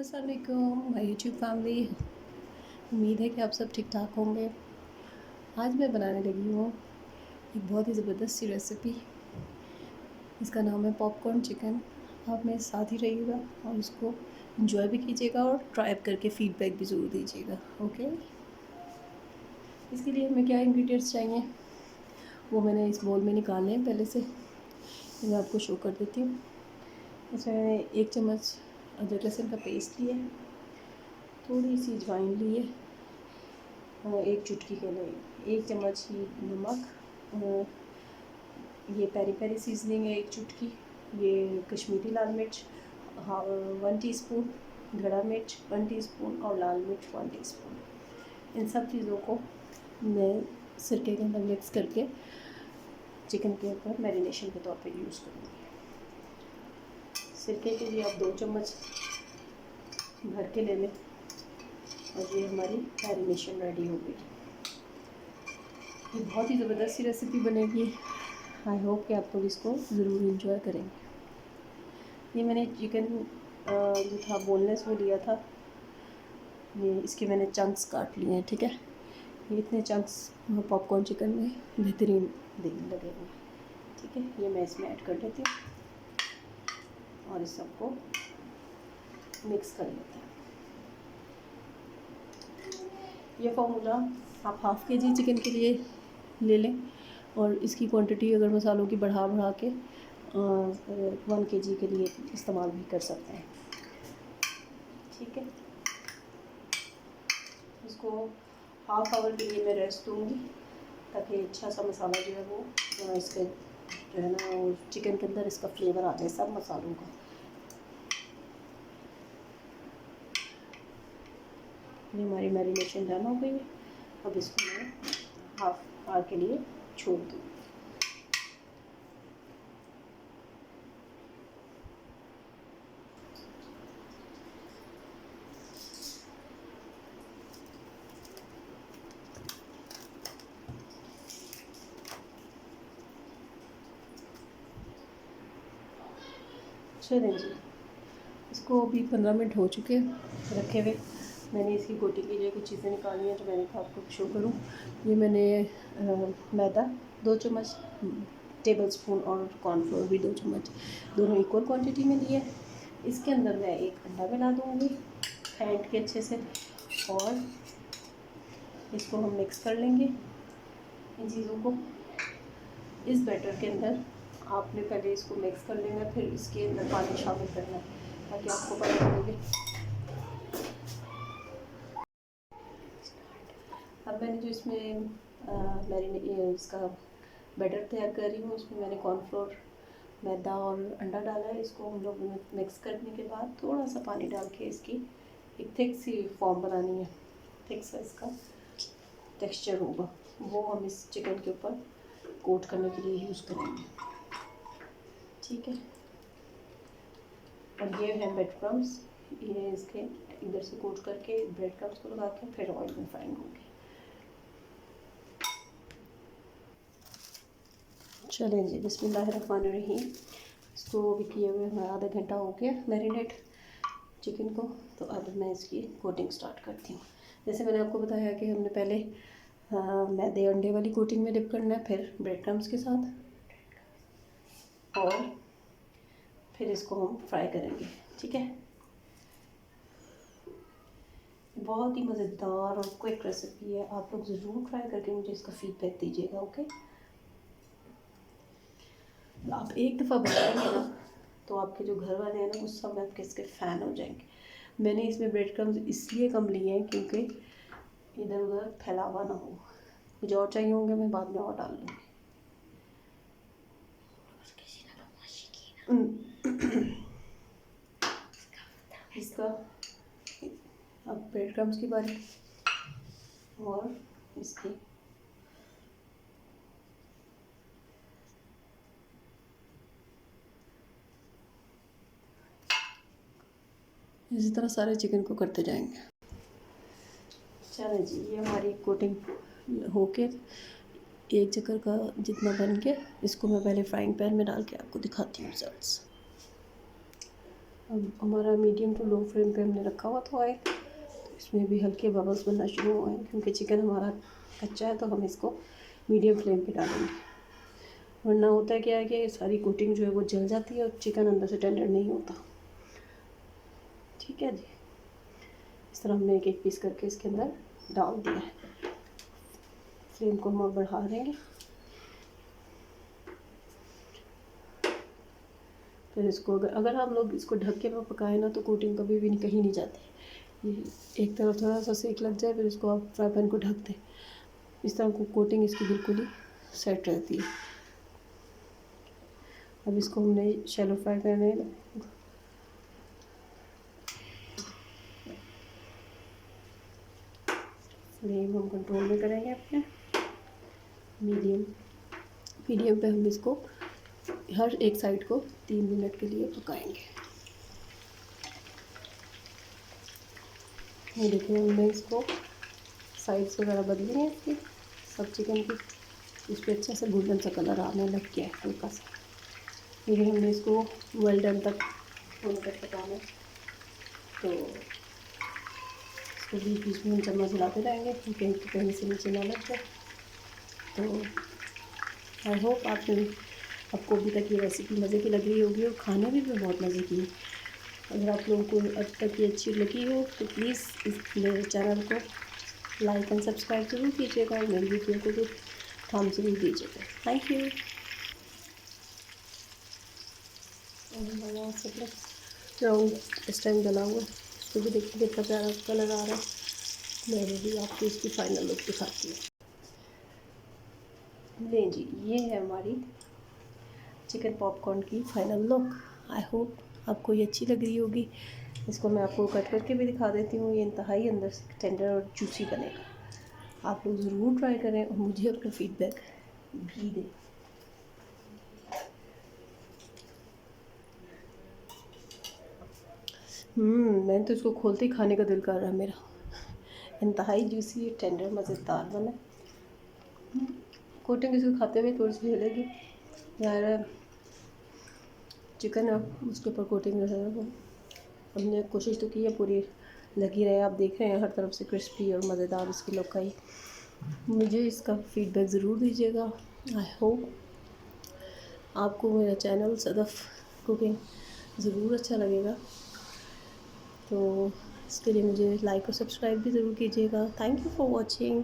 अस्सलाम वालेकुम my YouTube family. उम्मीद है कि आप सब ठीक ठाक होंगे। आज मैं बनाने लगी हूँ एक बहुत ही ज़बरदस्त सी रेसिपी। इसका नाम है पॉपकॉर्न चिकन। आप मेरे साथ ही रहिएगा और इसको इंजॉय भी कीजिएगा और ट्राई करके फ़ीडबैक भी ज़रूर दीजिएगा। ओके, इसके लिए हमें क्या इंग्रेडिएंट्स चाहिए वो मैंने इस बोल में निकाले हैं पहले से। मैं आपको शो कर देती हूँ। इसमें मैंने 1 चम्मच अदरक लहसुन का पेस्ट लिया है, थोड़ी सी अजवाइन ली है और 1 चुटकी के लिए 1 चम्मच ही नमक, ये पेरी पेरी सीजनिंग है 1 चुटकी, ये कश्मीरी लाल मिर्च 1 टीस्पून, गड़ा मिर्च 1 टीस्पून और लाल मिर्च 1 टीस्पून। इन सब चीज़ों को मैं सिरके के अंदर मिक्स करके चिकन के ऊपर मैरिनेशन के तौर पे यूज़ करूँगी। सिरके के लिए आप 2 चम्मच भर के ले लें और ये हमारी मैरिनेशन रेडी हो गई। ये बहुत ही ज़बरदस्त सी रेसिपी बनेगी। आई होप कि आप लोग इसको ज़रूर इंजॉय करेंगे। ये मैंने चिकन जो था बोनलेस वो लिया था, ये इसके मैंने चंक्स काट लिए हैं। ठीक है, ये इतने चंक्स पॉपकॉर्न चिकन में बेहतरीन दिखने लगेंगे। ठीक है, ये मैं इसमें ऐड कर लेती हूँ और इस सबको मिक्स कर लेते हैं। ये फार्मूला आप हाफ़ के जी चिकन के लिए ले लें और इसकी क्वांटिटी अगर मसालों की बढ़ा के 1 kg के लिए इस्तेमाल भी कर सकते हैं। ठीक है, इसको हाफ़ आवर के लिए मैं रेस्ट दूँगी ताकि अच्छा सा मसाला जो है वो इसके जो है ना वो चिकन के अंदर इसका फ्लेवर आ जाए सब मसालों का। ये हमारी मैरिनेशन डन हो गई है। अब इसको मैं हाफ़ आवर के लिए छोड़ दूँ। चलें जी, इसको अभी 15 मिनट हो चुके हैं रखे हुए। मैंने इसकी कोटिंग के लिए कुछ चीज़ें निकाली हैं जो मैंने कहा आपको शो करूँ। ये मैंने मैदा 2 चम्मच, टेबल स्पून और कॉर्नफ्लोर भी 2 चम्मच, दोनों इक्वल क्वांटिटी में लिए। इसके अंदर मैं 1 अंडा मिला दूँगी फेंट के अच्छे से और इसको हम मिक्स कर लेंगे इन चीज़ों को। इस बैटर के अंदर आपने पहले इसको मिक्स कर लेना, फिर इसके अंदर पानी शामिल करना है ताकि आपको पता लगे। अब मैंने जो इसमें इसका बैटर तैयार कर रही हूँ, इसमें मैंने कॉर्नफ्लोर, मैदा और अंडा डाला है। इसको हम लोग मिक्स करने के बाद थोड़ा सा पानी डाल के इसकी एक थिक सी फॉर्म बनानी है। थिक सा इसका टेक्सचर होगा, वो हम इस चिकन के ऊपर कोट करने के लिए यूज़ करेंगे। ठीक है, और ये है ब्रेड क्रम्स, ये इसके इधर से कोट करके ब्रेड क्रम्स को लगा के फिर ऑयल में फ्राई होंगे। चलें जी, बिस्मिल्लाहिर्रहमानिर्रहीम। इसको भी किए हुए हमारा आधा घंटा हो गया मैरिनेट चिकन को। तो अब मैं इसकी कोटिंग स्टार्ट करती हूँ। जैसे मैंने आपको बताया कि हमने पहले मैदे अंडे वाली कोटिंग में डिप करना है, फिर ब्रेड क्रम्स के साथ और फिर इसको हम फ्राई करेंगे। ठीक है, बहुत ही मज़ेदार और क्विक रेसिपी है। आप लोग ज़रूर ट्राई करके मुझे इसका फीडबैक दीजिएगा। ओके, आप एक दफ़ा बनाएंगे ना तो आपके जो घर वाले हैं ना वो सब आपके इसके फ़ैन हो जाएंगे। मैंने इसमें ब्रेड क्रम्स इसलिए कम लिए हैं क्योंकि इधर उधर फैलावा ना हो। मुझे और चाहिए होंगे मैं बाद में और डाल लूँगी। इसका अब ब्रेड क्रम्स की बारी और इसकी इसी तरह सारे चिकन को करते जाएंगे। चलें जी, ये हमारी कोटिंग होके एक चक्कर का जितना बन के इसको मैं पहले फ्राइंग पैन में डाल के आपको दिखाती हूँ रिजल्ट्स। अब हमारा मीडियम टू लो फ्लेम पे हमने रखा हुआ था ऑयल, तो इसमें भी हल्के बबल्स बनना शुरू हुए हैं, क्योंकि चिकन हमारा कच्चा है तो हम इसको मीडियम फ्लेम पे डालेंगे, वरना होता है क्या है कि सारी कोटिंग जो है वो जल जाती है और चिकन अंदर से टेंडर नहीं होता। ठीक है जी, इस तरह हमने एक एक पीस करके इसके अंदर डाल दिया है। फ्लेम को हम और बढ़ा देंगे। फिर इसको अगर हम लोग इसको ढक के पकाएं ना तो कोटिंग कभी भी कहीं नहीं जाती। ये एक तरफ थोड़ा सा सेक लग जाए, फिर इसको आप फ्राई पैन को ढक दें, इस तरह कोटिंग इसकी बिल्कुल ही सेट रहती है। अब इसको हमने शैलो फ्राई करना है। फ्लेम हम कंट्रोल में करेंगे अपने, मीडियम पे हम इसको हर एक साइड को 3 मिनट के लिए पकाएंगे। ये देखिए हमने इसको साइड्स वगैरह बदली हैं इसकी सब चिकन की, इस पर अच्छा से गोल्डन सा कलर आने लग गया है हल्का सा। ये हमने इसको वेल डन तक होने तक पकाना है, तो इसको बीच बीच में हम चम्मच हिलाते रहेंगे क्योंकि कहीं से नीचे ना लग जाए। तो आई होप आपको अभी तक ये रेसिपी मज़े की लग रही होगी और खाने में भी बहुत मज़े की है। अगर आप लोगों को अब तक ये अच्छी लगी हो तो प्लीज़ इस मेरे चैनल को लाइक एंड सब्सक्राइब ज़रूर कीजिएगा और मेरी वीडियो को भी थम्स ज़रूर दीजिएगा। Thank you. राउंड इस टाइम डला हुआ, तो भी देखिए कितना प्यारा कलर आ रहा है। मैं भी आपको इसकी फाइनल लुक दिखाती हूँ। ले जी, ये है हमारी चिकन पॉपकॉर्न की फाइनल लुक। आई होप आपको ये अच्छी लग रही होगी। इसको मैं आपको कट करके भी दिखा देती हूँ। ये इंतहाई अंदर से टेंडर और जूसी बनेगा। आप लोग ज़रूर ट्राई करें और मुझे अपना फीडबैक भी दें। मैंने तो इसको खोलते ही खाने का दिल कर रहा है मेरा। इंतहाई जूसी टेंडर मज़ेदार बना। कोटिंग इसको खाते हुए थोड़ी सी हिलेगी यार, चिकन है उसके ऊपर कोटिंग जो है वो हमने कोशिश तो की है पूरी लगी रहे। आप देख रहे हैं हर तरफ से क्रिस्पी और मज़ेदार इसकी लुक आई। मुझे इसका फीडबैक ज़रूर दीजिएगा। आई होप आपको मेरा चैनल सदफ़ कुकिंग ज़रूर अच्छा लगेगा, तो इसके लिए मुझे लाइक और सब्सक्राइब भी ज़रूर कीजिएगा। Thank you for watching.